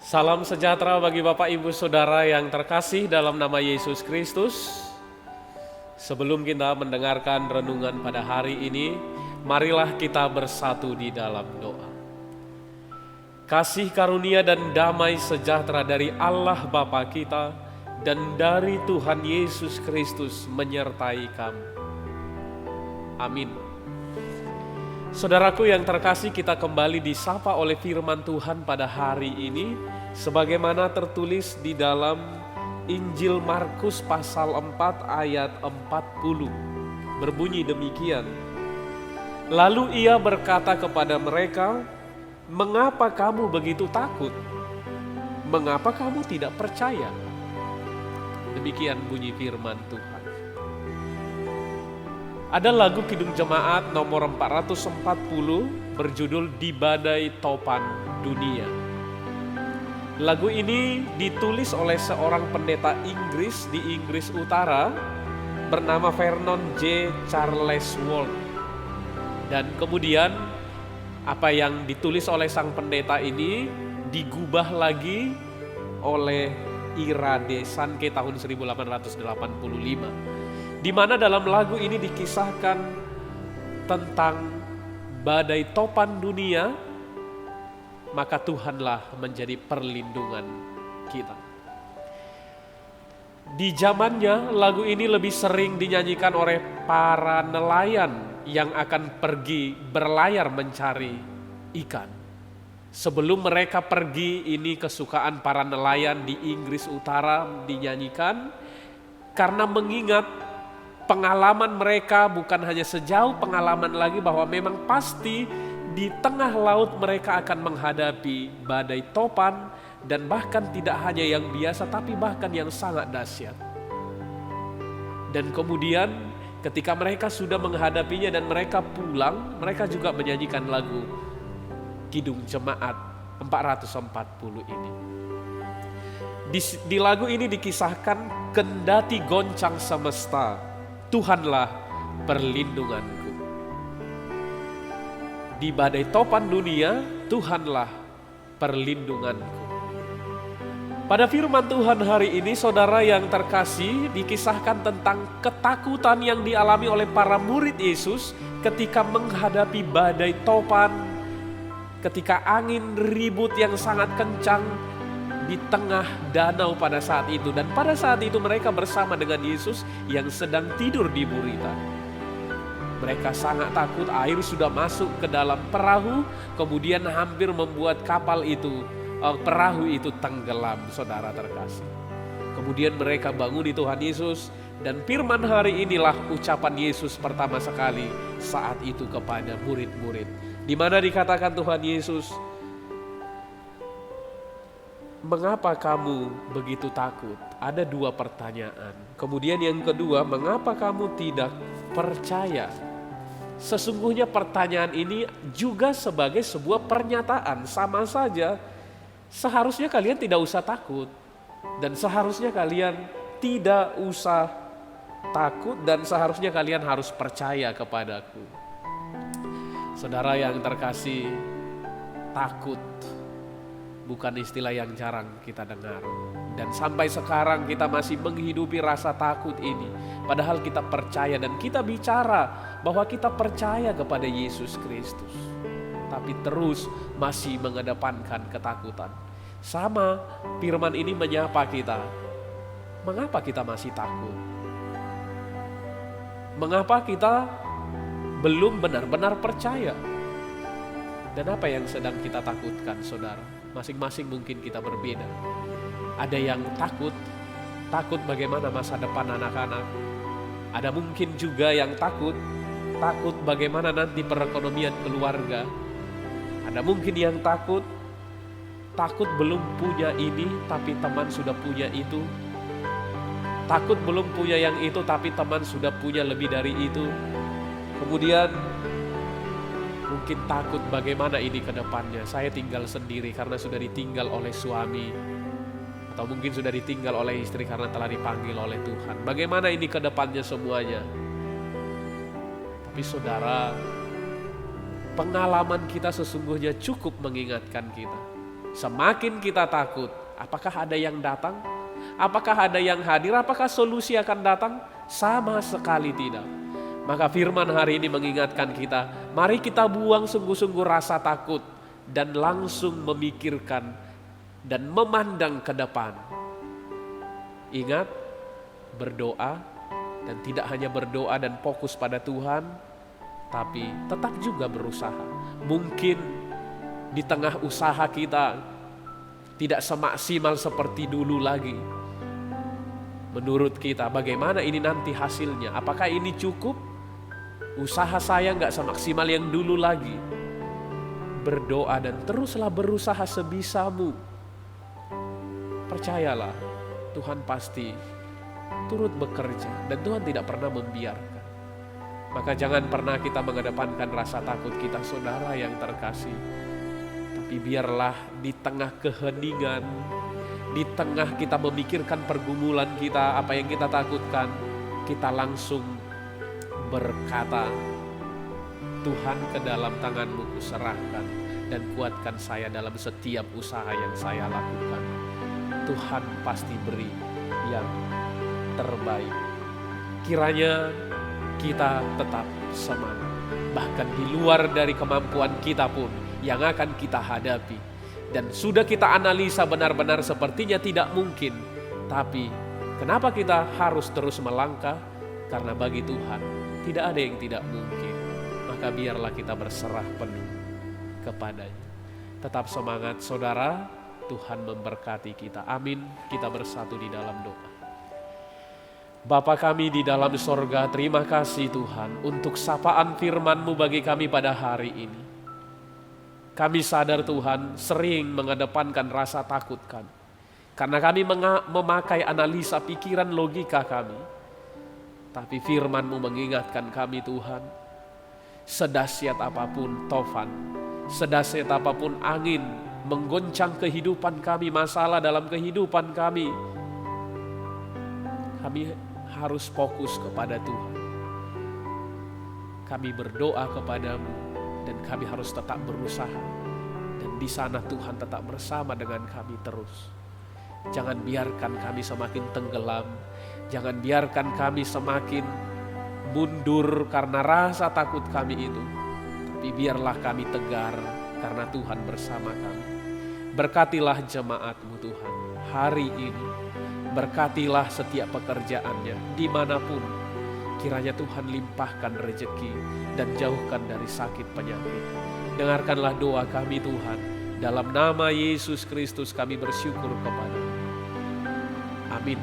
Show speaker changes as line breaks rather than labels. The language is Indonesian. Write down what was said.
Salam sejahtera bagi Bapak Ibu Saudara yang terkasih dalam nama Yesus Kristus. Sebelum kita mendengarkan renungan pada hari ini, marilah kita bersatu di dalam doa. Kasih karunia dan damai sejahtera dari Allah Bapa kita dan dari Tuhan Yesus Kristus menyertai kamu. Amin. Saudaraku yang terkasih, kita kembali disapa oleh firman Tuhan pada hari ini sebagaimana tertulis di dalam Injil Markus pasal 4 ayat 40. Berbunyi demikian. Lalu ia berkata kepada mereka, "Mengapa kamu begitu takut? Mengapa kamu tidak percaya?" Demikian bunyi firman Tuhan. Ada lagu Kidung Jemaat nomor 440 berjudul Di Badai Topan Dunia. Lagu ini ditulis oleh seorang pendeta Inggris di Inggris Utara bernama Vernon J. Charles Ward. Dan kemudian apa yang ditulis oleh sang pendeta ini digubah lagi oleh Ira de Sancke tahun 1885. Di mana dalam lagu ini dikisahkan tentang badai topan dunia, maka Tuhanlah menjadi perlindungan kita. Di zamannya lagu ini lebih sering dinyanyikan oleh para nelayan yang akan pergi berlayar mencari ikan. Sebelum mereka pergi, ini kesukaan para nelayan di Inggris Utara dinyanyikan karena mengingat pengalaman mereka bukan hanya sejauh pengalaman lagi bahwa memang pasti di tengah laut mereka akan menghadapi badai topan dan bahkan tidak hanya yang biasa tapi bahkan yang sangat dahsyat. Dan kemudian ketika mereka sudah menghadapinya dan mereka pulang, mereka juga menyanyikan lagu Kidung Jemaat 440 ini. Di lagu ini dikisahkan kendati goncang semesta, Tuhanlah perlindunganku. Di badai topan dunia, Tuhanlah perlindunganku. Pada firman Tuhan hari ini, saudara yang terkasih, dikisahkan tentang ketakutan yang dialami oleh para murid Yesus ketika menghadapi badai topan, ketika angin ribut yang sangat kencang di tengah danau pada saat itu. Dan pada saat itu mereka bersama dengan Yesus yang sedang tidur di burita. Mereka sangat takut, air sudah masuk ke dalam perahu, kemudian hampir membuat perahu itu tenggelam, saudara terkasih. Kemudian mereka bangun di Tuhan Yesus, dan firman hari inilah ucapan Yesus pertama sekali saat itu kepada murid-murid. Di mana dikatakan Tuhan Yesus, "Mengapa kamu begitu takut?" Ada dua pertanyaan. Kemudian yang kedua, "Mengapa kamu tidak percaya?" Sesungguhnya pertanyaan ini juga sebagai sebuah pernyataan. Sama saja, seharusnya kalian tidak usah takut. Dan seharusnya kalian tidak usah takut dan seharusnya kalian harus percaya kepadaku. Saudara yang terkasih, takut bukan istilah yang jarang kita dengar. Dan sampai sekarang kita masih menghidupi rasa takut ini. Padahal kita percaya dan kita bicara bahwa kita percaya kepada Yesus Kristus. Tapi terus masih mengedepankan ketakutan. Sama firman ini menyapa kita. Mengapa kita masih takut? Mengapa kita belum benar-benar percaya? Dan apa yang sedang kita takutkan, saudara? Masing-masing mungkin kita berbeda. Ada yang takut bagaimana masa depan anak-anak. Ada mungkin juga yang takut bagaimana nanti perekonomian keluarga. Ada mungkin yang takut belum punya ini tapi teman sudah punya itu. Takut belum punya yang itu tapi teman sudah punya lebih dari itu. Kemudian mungkin takut bagaimana ini ke depannya. Saya tinggal sendiri karena sudah ditinggal oleh suami. Atau mungkin sudah ditinggal oleh istri karena telah dipanggil oleh Tuhan. Bagaimana ini ke depannya semuanya? Tapi saudara, pengalaman kita sesungguhnya cukup mengingatkan kita Semakin kita takut, apakah ada yang datang? Apakah ada yang hadir? Apakah solusi akan datang? Sama sekali tidak. Maka firman hari ini mengingatkan kita, mari kita buang sungguh-sungguh rasa takut dan langsung memikirkan dan memandang ke depan. Ingat, berdoa, dan tidak hanya berdoa dan fokus pada Tuhan, tapi tetap juga berusaha. Mungkin di tengah usaha kita tidak semaksimal seperti dulu lagi. Menurut kita, bagaimana ini nanti hasilnya? Apakah ini cukup? Usaha saya gak semaksimal yang dulu lagi. Berdoa dan teruslah berusaha sebisamu. Percayalah, Tuhan pasti turut bekerja dan Tuhan tidak pernah membiarkan. Maka jangan pernah kita mengedepankan rasa takut kita, saudara yang terkasih. Tapi biarlah di tengah keheningan, di tengah kita memikirkan pergumulan kita, apa yang kita takutkan, kita langsung berkata, Tuhan, ke dalam tangan-Mu kuserahkan dan kuatkan saya dalam setiap usaha yang saya lakukan. Tuhan pasti beri yang terbaik. Kiranya kita tetap semangat, bahkan di luar dari kemampuan kita pun yang akan kita hadapi. Dan sudah kita analisa benar-benar sepertinya tidak mungkin. Tapi kenapa kita harus terus melangkah? Karena bagi Tuhan tidak ada yang tidak mungkin. Maka biarlah kita berserah penuh kepadanya. Tetap semangat saudara, Tuhan memberkati kita. Amin. Kita bersatu di dalam doa. Bapa kami di dalam sorga, terima kasih Tuhan untuk sapaan firman-Mu bagi kami pada hari ini. Kami sadar Tuhan sering mengedepankan rasa takut kami. Karena kami memakai analisa pikiran logika kami. Tapi firman-Mu mengingatkan kami Tuhan, sedahsyat apapun tofan, sedahsyat apapun angin menggoncang kehidupan kami, masalah dalam kehidupan kami, kami harus fokus kepada Tuhan. Kami berdoa kepadamu dan kami harus tetap berusaha. Dan di sana Tuhan tetap bersama dengan kami terus. Jangan biarkan kami semakin tenggelam. Jangan biarkan kami semakin mundur karena rasa takut kami itu. Tapi biarlah kami tegar karena Tuhan bersama kami. Berkatilah jemaat-Mu Tuhan hari ini. Berkatilah setiap pekerjaannya dimanapun. Kiranya Tuhan limpahkan rezeki dan jauhkan dari sakit penyakit. Dengarkanlah doa kami Tuhan. Dalam nama Yesus Kristus kami bersyukur kepada-Mu. Amin.